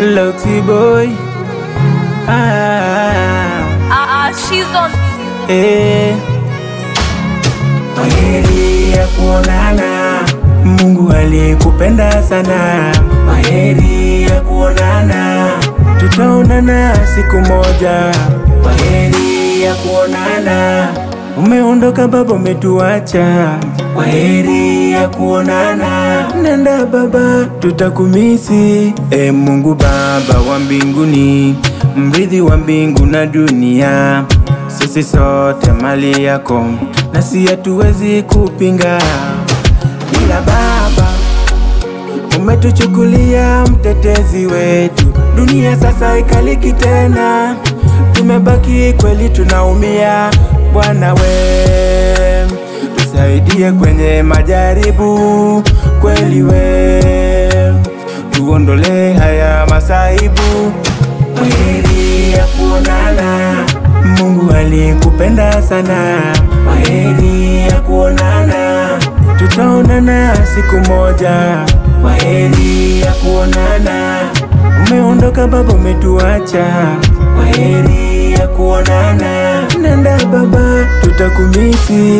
Lotty boy. She's on. Maheri ya kuonana, Mungu alikupenda sana. Maheri ya kuonana, tutaonana siku moja. Maheri ya kuonana, umeondoka baba, umetuacha. Maheri ya kuonana, nenda baba, tutakumisi. Mungu Baba wa mbinguni, mrithi wa mbingu na dunia, sisi sote mali yako, nasi hatuwezi kupinga. Bila baba, umetuchukulia mtetezi wetu, dunia sasa ikaliki tena, tumebaki kweli tunaumia. Bwana we, tusaidie kwenye majaribu, kweli we, tuondole haya masaibu. Maheri ya kuonana, Mungu alikupenda sana. Maheri ya kuonana, tutaonana siku moja. Maheri ya kuonana, umeondoka baba, umetuacha. Maheri ya kuonana, nenda baba, tutakumisi.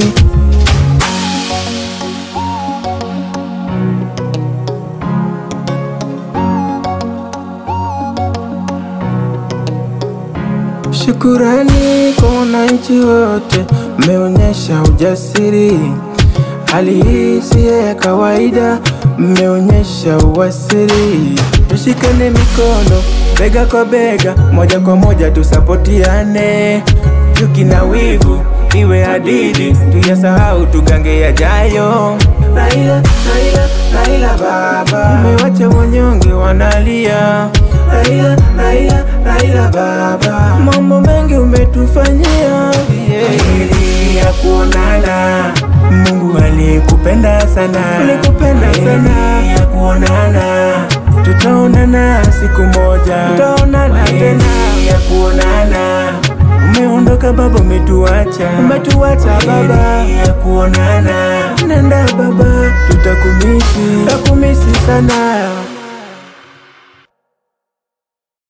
Shukurani kwa wananchi wote, mmeonyesha ujasiri. Hali hii si ya kawaida, mmeonyesha uwasiri. Tushikane mikono, bega kwa bega, moja kwa moja tusapotiane. Chuki na wivu iwe hadidi, tuyasahau tugange yajayo. Raila, Raila, Raila baba, umewacha wanyonge wanalia. Raila, Raila, Raila baba, mambo mengi umetufanyia. Maheri ya kuonana, Mungu alikupenda sana. Maheri ya kuonana, tutaonana siku moja. Tutaonana tena. Maheri ya kuonana, umeondoka baba, umetuacha. Baba. Maheri ya kuonana, nenda baba, tutakumisi sana.